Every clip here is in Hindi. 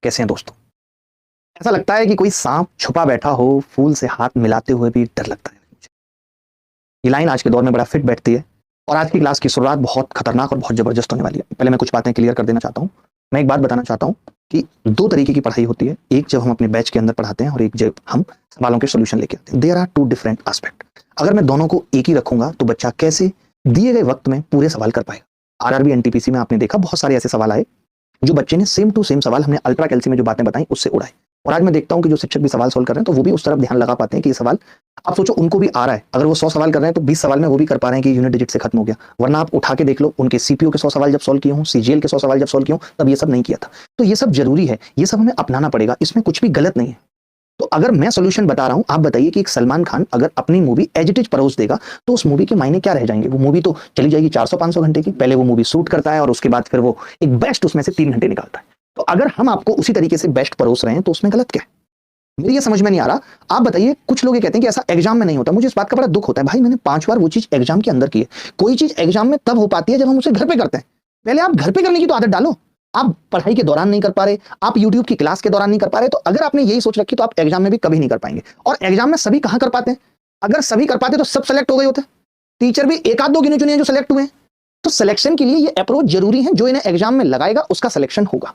कैसे हैं दोस्तों? ऐसा लगता है कि कोई सांप छुपा बैठा हो, फूल से हाथ मिलाते हुए भी डर लगता है मुझे। ये लाइन आज के दौर में बड़ा फिट बैठती है और आज की क्लास की शुरुआत बहुत खतरनाक और बहुत जबरदस्त होने वाली है। पहले मैं कुछ बातें क्लियर कर देना चाहता हूँ। मैं एक बात बताना चाहता हूँ कि दो तरीके की पढ़ाई होती है। एक जब हम अपने बैच के अंदर पढ़ाते हैं और एक जब हम सवालों के सोल्यूशन लेके आते हैं। There are two different aspect. अगर मैं दोनों को एक ही रखूंगा तो बच्चा कैसे दिए गए वक्त में पूरे सवाल कर पाएगा। आरआरबी एनटीपीसी में आपने देखा बहुत सारे ऐसे सवाल आए जो बच्चे ने सेम टू सेम सवाल हमने अल्ट्रा कैल्सी में जो बातें बताई उससे उड़ाए। और आज मैं देखता हूं कि जो शिक्षक भी सवाल सोल्व कर रहे हैं तो वो भी उस तरफ ध्यान लगा पाते हैं कि ये सवाल आप सोचो उनको भी आ रहा है। अगर वो 100 सवाल कर रहे हैं तो 20 सवाल में वो भी कर पा रहे हैं कि यूनिट डिजिट से खत्म हो गया। वरना आप उठा के देख लो, उनके सीपीयू के 100 सवाल जब सोल्व किए हों, सीजीएल के 100 सवाल जब सोल्व किए हों, तब ये सब नहीं किया था। तो ये सब जरूरी है, ये सब हमें अपनाना पड़ेगा, इसमें कुछ भी गलत नहीं है। तो अगर मैं सोल्यूशन बता रहा हूं, आप बताइए कि एक सलमान खान अगर अपनी मूवी एज इट इज परोस देगा तो उस मूवी के मायने क्या रह जाएंगे। वो मूवी तो चली जाएगी 400-500 घंटे की। पहले वो मूवी शूट करता है और उसके बाद फिर वो एक बेस्ट उसमें से 3 घंटे निकालता है। तो अगर हम आपको उसी तरीके से बेस्ट परोस रहे हैं तो उसमें गलत क्या है? मेरी ये समझ में नहीं आ रहा। आप बताइए, कुछ लोग ये कहते हैं कि ऐसा एग्जाम में नहीं होता। मुझे इस बात का बड़ा दुख होता है। भाई मैंने 5 बार वो चीज एग्जाम के अंदर की है। कोई चीज एग्जाम में तब हो पाती है जब हम उसे घर पे करते हैं। पहले आप घर पे करने की तो आदत डालो। आप पढ़ाई के दौरान नहीं कर पा रहे, आप यूट्यूब की क्लास के दौरान नहीं कर पा रहे, तो अगर आपने यही सोच रखी तो आप एग्जाम में भी कभी नहीं कर पाएंगे। और एग्जाम में सभी कहां कर पाते हैं? अगर सभी कर पाते तो सब सेलेक्ट हो गए होते। टीचर भी एक आध दो गिने चुने जो सेलेक्ट हुए हैं। तो सिलेक्शन के लिए ये अप्रोच जरूरी है। जो इन्हें एग्जाम में लगाएगा उसका सिलेक्शन होगा।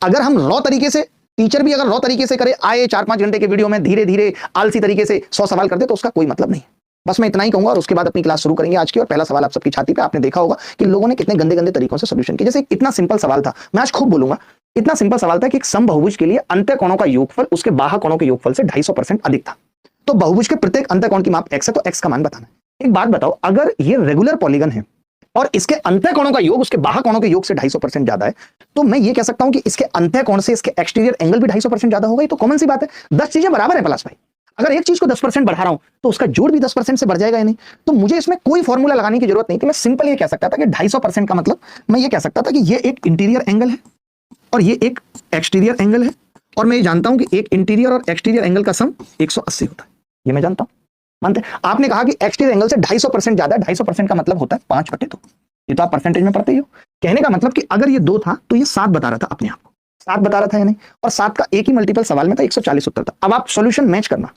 अगर हम रॉ तरीके से, टीचर भी अगर रॉ तरीके से करे, आए 4-5 घंटे के वीडियो में धीरे धीरे आलसी तरीके से 100 सवाल कर दे, तो उसका कोई मतलब नहीं है। बस मैं इतना ही कहूंगा और उसके बाद अपनी क्लास शुरू करेंगे आज की। और पहला सवाल आप सबकी छाती पे आपने देखा होगा कि लोगों ने कितने गंदे गंदे तरीकों से सोल्यूशन किया। जैसे इतना सिंपल सवाल था, मैं आज खूब बोलूंगा। इतना सिंपल सवाल था कि एक समबाहुभुज के लिए अंतः कोणों का योगफल उसके बाह्य कोणों के योगफल से 250% अधिक था। तो बहुभुज के प्रत्येक अंतः कोण की माप x है, तो x का मान बताना है। एक बात बताओ, अगर ये रेगुलर पॉलीगन है और इसके अंतः कोणों का योग उसके बाह्य कोणों के योग से 250% ज्यादा है, तो मैं ये कह सकता हूं कि इसके अंतः कोण से इसके एक्सटीरियर एंगल भी 250% ज्यादा होगा। ये तो कॉमन सी बात है। 10 चीजें बराबर है प्लस भाई। अगर एक चीज को 10% बढ़ा रहा हूं तो उसका जोड़ भी 10% से बढ़ जाएगा या नहीं? तो मुझे इसमें कोई फॉर्मूला लगाने की जरूरत नहीं थी। मैं सिंपल ये कह सकता था कि 250% का मतलब मैं ये कह सकता था कि ये एक इंटीरियर एंगल है और ये एक एक्सटीरियर एंगल है। और मैं ये जानता हूं कि एक इंटीरियर और एक्सटीरियर एंगल का सम 180 होता है। ये मैं जानता हूं। मानते? आपने कहा कि एक्सटीरियर एंगल से 250% ज्यादा है। 250% का मतलब होता है 5/2। ये तो आप परसेंटेज में पढ़ते ही हो। कहने का मतलब कि अगर ये 2 था तो ये 7 बता रहा था अपने आप को। 7 बता रहा था या नहीं? और 7 का एक ही मल्टीपल सवाल में था, 140 उत्तर था। अब आप सॉल्यूशन मैच करना।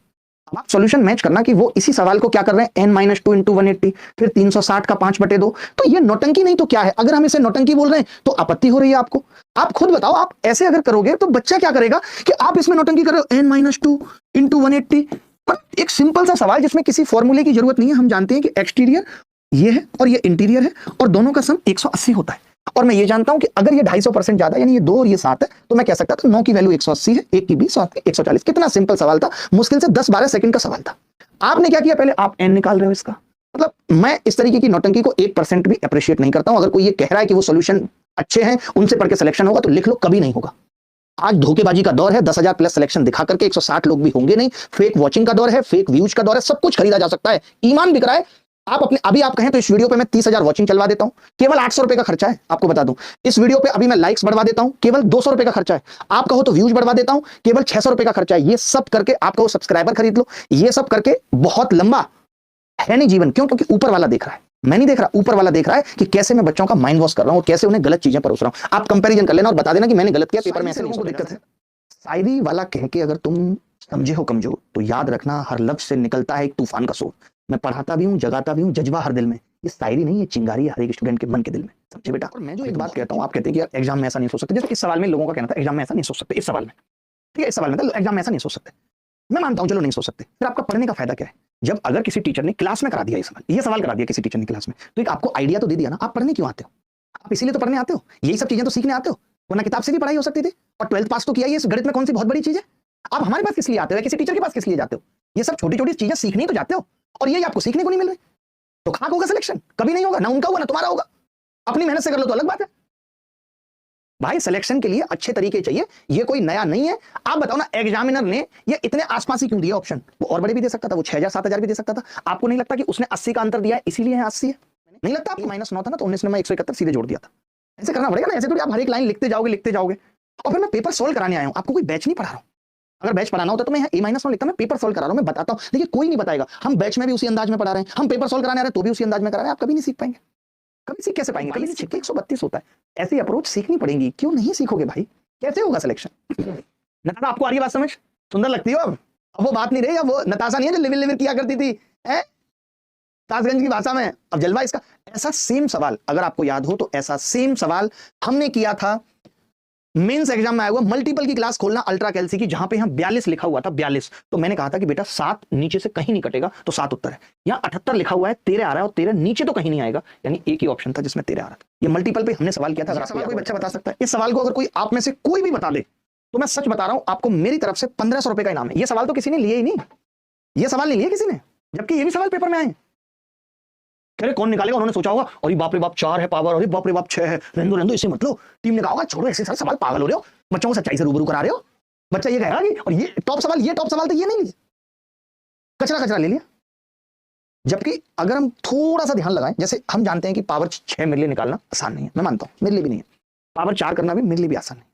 अब आप सॉल्यूशन मैच करना कि वो इसी सवाल को क्या कर रहे हैं, n-2 × 180, फिर 360 का 5/2। तो ये नौटंकी नहीं तो क्या है? अगर हम इसे नौटंकी बोल रहे हैं तो आपत्ति हो रही है आपको। आप खुद बताओ, आप ऐसे अगर करोगे तो बच्चा क्या करेगा कि आप इसमें नौटंकी कर रहे हो, n-2 × 180। पर एक सिंपल सा सवाल जिसमें किसी फॉर्मूले की जरूरत नहीं है। हम जानते हैं कि एक्सटीरियर ये है और ये इंटीरियर है और दोनों का सम 180 होता है। और मैं ये जानता हूं कि अगर ये 250% ज्यादा यानी ये 2 और ये 7 है, तो मैं कह सकता था 9 की वैल्यू 180 है, 1 की 20, 7 की 140। कितना सिंपल सवाल था। मुश्किल से 10-12 सेकंड का सवाल था। आपने क्या किया? पहले आप n निकाल रहे हो इसका। मतलब मैं इस तरीके की नौटंकी को 1% भी अप्रिशिएट नहीं करता हूं। अगर कोई ये कह रहा है कि वो सोल्यूशन अच्छे हैं, उनसे पढ़ के सिलेक्शन होगा, तो लिख लो, कभी नहीं होगा। आज धोखेबाजी का दौर है। 10,000 प्लस सिलेक्शन दिखा करके 160 लोग भी होंगे नहीं। फेक वॉचिंग का दौर है, फेक व्यूज का दौर है। सब कुछ खरीदा जा सकता है, ईमान बिक रहा है। आप अपने अभी आप कहें तो इस वीडियो पे मैं 30,000 वॉचिंग चलवा देता हूं, केवल 800 रुपए का खर्चा है। आपको बता दूं, इस वीडियो पे अभी मैं लाइक्स बढ़वा देता हूं, केवल 200 रुपए का खर्चा है। आप कहो तो व्यूज बढ़वा देता हूं, केवल 600 रुपए का खर्चा है। ये सब करके आप कहो सब्सक्राइबर खरीद लो, ये सब करके बहुत लंबा है नहीं जीवन। क्यों? क्योंकि ऊपर वाला देख रहा है, मैं नहीं देख रहा। ऊपर वाला देख रहा है कि कैसे मैं बच्चों का माइंड वॉश कर रहा हूं और कैसे उन्हें गलत चीजें परोस रहा हूं। आप कंपैरिजन कर लेना और बता देना कि मैंने गलत किया, पेपर में ऐसे लोगों को दिक्कत है। शायरी वाला कह के अगर तुम समझे हो कमजोर, तो याद रखना हर लफ्ज से निकलता है एक तूफान का शोर। मैं पढ़ाता भी हूँ, जगाता भी हूँ, जज्बा हर दिल में। ये शायरी नहीं है, चिंगारी है हर एक स्टूडेंट के मन के दिल में। समझे बेटा? और मैं जो एक बात कहता हूँ, आप कहते हैं कि यार एग्जाम में ऐसा नहीं सोच सकते। जैसे इस सवाल में लोगों का कहना था एग्जाम में ऐसा नहीं सोच सकते। इस सवाल में, ठीक है, इस सवाल में था एग्जाम में ऐसा नहीं सोच सकते। मैं मानता हूँ, चलो नहीं सोच सकते। फिर आपका पढ़ने का फायदा क्या है? जब अगर किसी टीचर ने क्लास में करा दिया ये सवाल करा दिया किसी टीचर ने क्लास में, तो एक आपको आइडिया तो दे दिया ना। आप पढ़ने क्यों आते हो? आप इसीलिए तो पढ़ने आते हो, यही सब चीजें तो सीखने आते हो। वरना किताब से भी पढ़ाई हो सकती थी। और 12th पास तो किया, ये गणित में कौन सी बहुत बड़ी चीज है? आप हमारे पास किस लिए आते हो? किसी टीचर के पास किस लिए जाते हो? ये सब छोटी छोटी चीजें सीखने ही तो जाते हो, और ये आपको सीखने को नहीं मिल रही। तो कहां होगा सिलेक्शन? कभी नहीं होगा। ना उनका होगा ना तुम्हारा होगा। अपनी मेहनत से कर लो तो अलग बात है। भाई सिलेक्शन के लिए अच्छे तरीके चाहिए, ये कोई नया नहीं है। आप बताओ ना, एग्जामिनर ने ये इतने आसपास ही क्यों दिया ऑप्शन? वो और बड़े भी दे सकता था, वो 6,000 7,000 भी दे सकता था। आपको नहीं लगता कि उसने 80 का अंतर दिया है, इसीलिए 80 है? नहीं लगता? आपको -9 था ना, तो 19 ने मैं 171 सीधे जोड़ दिया था। ऐसे करना पड़ेगा ना। ऐसे तो आप हर एक लाइन लिखते जाओगे। और फिर मैं पेपर सोल्व कराने आया हूं, आपको कोई बैच नहीं पढ़ा रहा हूं। अगर बैच पढ़ाना होता तो मैं A-9 लिखता, मैं पेपर सोल्व करा रहा हूं, मैं बताता हूं। देखिए कोई नहीं बताएगा। हम बैच में भी उसी अंदाज में पढ़ा रहे हैं, हम पेपर सोल्व कराने आ रहे हैं तो भी उसी अंदाज में करा रहे हैं। आप कभी नहीं सीख पाएंगे। कभी सीख कैसे पाएंगे? कभी सीख के 132 होता है। ऐसी अप्रोच सीखनी पड़ेगी। क्यों नहीं सीखोगे भाई? कैसे होगा सिलेक्शन? नताशा आपको आ रही है बात समझ? सुंदर लगती हो अब वो बात नहीं रही, अब वो नताशा नहीं है जो लिविल लिविल किया करती थी ताजगंज की भाषा में। अब जलवा इसका। ऐसा सेम सवाल अगर आपको याद हो तो ऐसा सेम सवाल हमने किया था मेंस एग्जाम में आया हुआ मल्टीपल की क्लास खोलना अल्ट्रा कैल्सी की, जहां पे हम 42 लिखा हुआ था 42। तो मैंने कहा था कि बेटा 7 नीचे से कहीं नहीं कटेगा तो 7 उत्तर है। यहाँ 78 लिखा हुआ है 13 आ रहा है और 13 नीचे तो कहीं नहीं आएगा, यानी एक ही ऑप्शन था जिसमें 13 आ रहा था। ये मल्टीपल पे हमने सवाल किया था। अगर सवाल कोई बच्चा बता सकता है इस सवाल को, अगर कोई आप में से कोई भी बता दे तो मैं सच बता रहा हूं आपको मेरी तरफ से 1500 रुपए का इनाम है। ये सवाल तो किसी ने लिए ही नहीं, ये सवाल नहीं लिए किसी ने, जबकि ये भी सवाल पेपर में आए। अरे कौन निकालेगा? उन्होंने सोचा होगा और बाप रे बाप 4 है पावर, और बाप रे बाप 6 है, रेंदो रेंदो इसे मतलब टीम ने कहा होगा छोड़ो ऐसे सारे सवाल, पागल हो रहे हो, बच्चों को सच्चाई से रूबरू करा रहे हो। बच्चा ये कहेगा कि और ये टॉप सवाल तो ये नहीं लिए, कचरा कचरा ले लिया। जबकि अगर हम थोड़ा सा ध्यान लगाएं, जैसे हम जानते हैं कि पावर 6 मेरे लिए निकालना आसान नहीं है, मैं मानता हूं मेरे लिए भी नहीं है। पावर 4 करना भी मेरे लिए भी आसान नहीं है,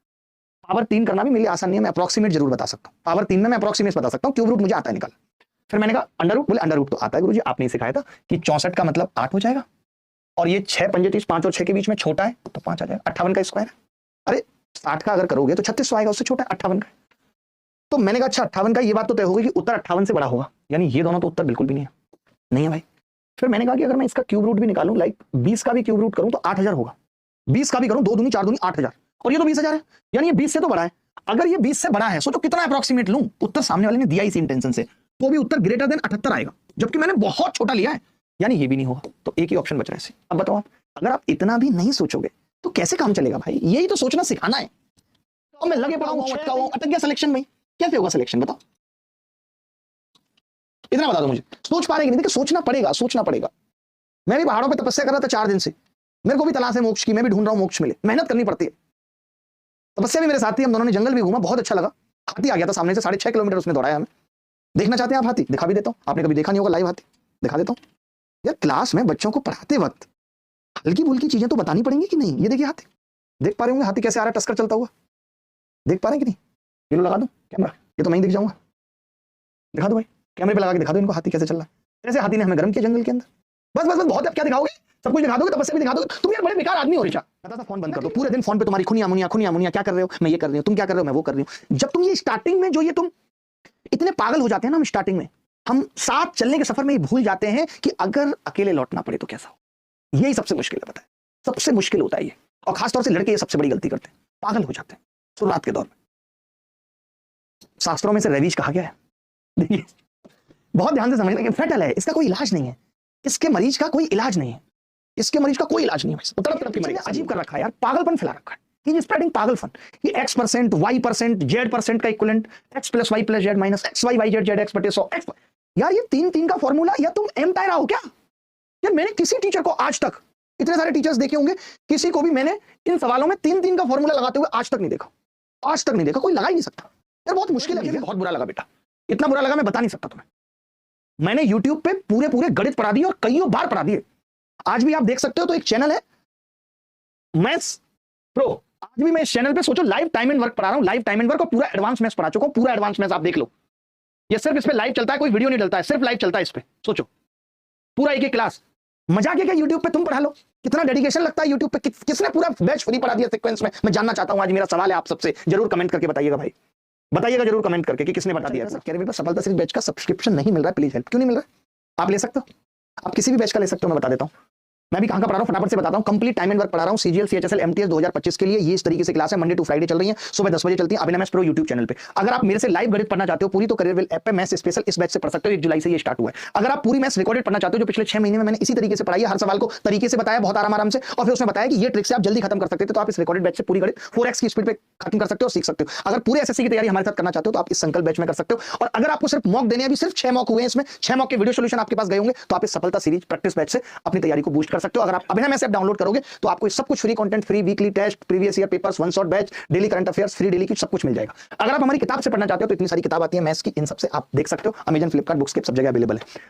पावर 3 करना भी मेरे लिए आसान नहीं है। मैं अप्रोक्सीमेट जरूर बता सकता हूं, पावर 3 में मैं अप्रोक्सीमेट बता सकता हूं, क्यूब रूट मुझे आता है निकाल। फिर मैंने कहा अंडर रूट, बोले अंडर रूट तो आता है गुरुजी, आपने सिखाया था कि 64 का मतलब 8 हो जाएगा, और ये 6 पंजे 30, 5 और 6 के बीच में छोटा है तो 5 आ जाएगा। 58 का स्क्वायर है, अरे 60 का अगर करोगे तो 3600 आएगा, उससे छोटा है 58 का। तो मैंने कहा अच्छा 58 का, ये बात तो तय होगी कि उत्तर 58 से बड़ा होगा, यानी ये दोनों तो उत्तर बिल्कुल भी नहीं है भाई। फिर मैंने कहा कि अगर मैं इसका क्यूब रूट भी निकालूं, लाइक 20 का भी क्यूब रूट करूं तो 8000 होगा, 20 का भी करूं 2 दूनी 4 दूनी 8000, और ये तो 20000 है, यानी ये 20 से तो बड़ा है। अगर ये 20 से बड़ा है सोचो कितना अप्रोक्सीमेट लूं, उत्तर सामने वाले ने दिया इसी इंटेंशन से, तो भी उत्तर ग्रेटर देन 78 आएगा, जबकि मैंने बहुत छोटा लिया है, यानी ये भी नहीं होगा। तो एक ही ऑप्शन बच रहा है। अब बताओ आप, अगर आप इतना भी नहीं सोचोगे तो कैसे काम चलेगा भाई? यही तो सोचना सिखाना है। तो मैं लगे पड़ा हूं, अटका हूं, अटक गया सिलेक्शन में, कैसे होगा सिलेक्शन बताओ? इतना बता दो मुझे, सोच पा रहे कि नहीं? देखिए सोचना पड़ेगा। मैं भी पहाड़ों पे तपस्या कर रहा था 4 दिन से, मेरे को भी तलाश है मोक्ष की, मैं भी ढूंढ रहा हूं मोक्ष मिले, मेहनत करनी पड़ती है। तपस्या भी मेरे साथ थी, हम दोनों ने जंगल भी घूमा, बहुत अच्छा लगा। हाथी आ गया था सामने से, 6.5 किलोमीटर उसने दौड़ाया हमें। देखना चाहते हैं आप हाथी? दिखा भी देता हूं, आपने कभी देखा नहीं होगा लाइव हाथी, दिखा देता हूं। यार क्लास में बच्चों को पढ़ाते वक्त हल्की फुल्की चीजें तो बतानी पड़ेंगी कि नहीं? ये देखिए हाथी, देख पा रहे होंगे हाथी कैसे आ रहा है टस्कर चलता हुआ, देख पा रहे हैं कि नहीं? ये लो लगा दो कैमरा, ये तो मैं ही दिख जाऊंगा, दिखा दो भाई कैमरे पे लगा के दिखा दो इनको हाथी कैसे चल रहा है। ऐसे हाथी ने हमें गर्म किया जंगल के अंदर। बस बहुत, अब क्या दिखाओगे? सब कुछ दिखा दोगे, तपस्या भी दिखा दोगे। तुम यार बड़े बेकार आदमी हो रिचा। सा फोन बंद कर दो, पूरे दिन फोन पे तुम्हारी खुनिया मुनिया क्या कर रहे हो, मैं ये कर रही हूँ, तुम क्या कर रहे हो, मैं वो कर रही हूँ। जब तुम ये स्टार्टिंग में जो ये तुम इतने पागल हो जाते हैं ना, हम स्टार्टिंग में हम साथ चलने के सफर में ही भूल जाते हैं कि अगर अकेले लौटना पड़े तो कैसा हो। यही सबसे मुश्किल है, पता है, सबसे मुश्किल होता है ये। और खासतौर से लड़के ये सबसे बड़ी गलती करते हैं, पागल हो जाते हैं शुरुआत के दौर में। शास्त्रों में से रवीश कहा गया है, देखिए बहुत ध्यान से समझना, कि फेटल है, इसका कोई इलाज नहीं है, इसके मरीज का कोई इलाज नहीं है, इसके मरीज का कोई इलाज नहीं है। तरफ की मरीज अजीब कर रखा है यार, पागलपन फैला रखा है, ये स्प्रेडिंग पागलपन। ये x%, y%, z% का equivalent x + y + z - xy y z z x बटे 100 x। यार ये 3 का फॉर्मूला, या तुम एम टायरा हो क्या? यार मैंने किसी टीचर को आज तक, इतने सारे टीचर्स देखे होंगे, किसी को भी मैंने इन सवालों में 3 का फॉर्मूला लगाते हुए आज तक नहीं देखा, कोई लगा ही नहीं सकता। यार बहुत मुश्किल है, बहुत बुरा लगा बेटा, इतना बुरा लगा मैं बता नहीं सकता तुम्हें। मैंने YouTube पे पूरे गणित पढ़ा दिए और कईयों बार पढ़ा दिए। आज भी आप देख सकते हो, तो एक चैनल है मैथ्स प्रो, आज भी मैं इस चैनल पे सोचो लाइव टाइम एंड वर्क पढ़ा रहा हूं, लाइव टाइम एंड वर्क और पूरा एडवांस मैथ्स पढ़ा चुका हूं, पूरा एडवांस मैथ्स आप देख लो। ये सिर्फ इस पे लाइव चलता है, कोई वीडियो नहीं डलता है, सिर्फ लाइव चलता है इस पे। सोचो पूरा एक क्लास, मजाक है क्या? YouTube पे तुम पढ़ा लो, कितना डेडिकेशन लगता है YouTube पे, किसने पूरा बैच फ्री पढ़ा दिया सीक्वेंस में? मैं जानना चाहता हूं, आज मेरा सवाल है आप सबसे, जरूर कमेंट करके बताइएगा भाई, बताइएगा जरूर कमेंट करके कि किसने बता दिया। सफलता सीरीज बैच का सब्सक्रिप्शन नहीं मिल रहा है, प्लीज हेल्प। क्यों नहीं मिल रहा है? आप ले सकते हो, आप किसी भी बैच का ले सकते हो, मैं बता देता हूं। मैं भी कहां का पढ़ा रहा हूं फटाफट से बताता हूं। कंप्लीट टाइम एंड वर्क पढ़ा रहा हूं, CGL CHSL MTS 2025 के लिए। ये इस तरीके से क्लास है, मंडे टू फ्राइडे चल रही है, सुबह 10 बजे चलती है, अभिनव मैथ्स प्रो YouTube चैनल पे। अगर आप मेरे से लाइव गणित पढ़ना चाहते हो पूरी, तो करियरविल ऐप पे मैथ्स स्पेशल इस बैच से पढ़ सकते हो, 1 जुलाई से ये स्टार्ट हुआ है। अगर आप पूरी मैथ्स रिकॉर्डेड पढ़ना चाहते हो, जो पिछले 6 महीने में मैंने इसी तरीके से पढ़ाई है, हर सवाल को तरीके से बताया, बहुत आराम से, और फिर उसमें बताया कि ये ट्रिक से आप जल्दी खत्म कर सकते थे, तो आप इस रिकॉर्डेड बैच से पूरी गणित 4x की स्पीड पे खत्म कर सकते हो, सीख सकते हो। अगर पूरे SSC की तैयारी हमारे साथ करना चाहते हो, तो आप इस संकल्प बैच में कर सकते हो। और अगर आपको सिर्फ मॉक देने हैं, अभी सिर्फ 6 मॉक हुए हैं इसमें, 6 मॉक के वीडियो सॉल्यूशन आपके पास गए होंगे, तो आप इस सफलता सीरीज प्रैक्टिस बैच से अपनी तैयारी को बूस्ट कर सकते हो। अगर आप अभिनव मैथ्स ऐप डाउनलोड करोगे तो आपको सब कुछ free content, free weekly test, previous year papers, 1 shot batch, daily current affairs, free daily की सब कुछ मिल जाएगा। अगर आप हमारी किताब से पढ़ना चाहते हो, तो इतनी सारी किताब आती है मैथ्स की, इन सब से आप देख सकते हो। अमेजन, फ्लिपकार्ट, बुक्स के सब जगह अवेलेबल है।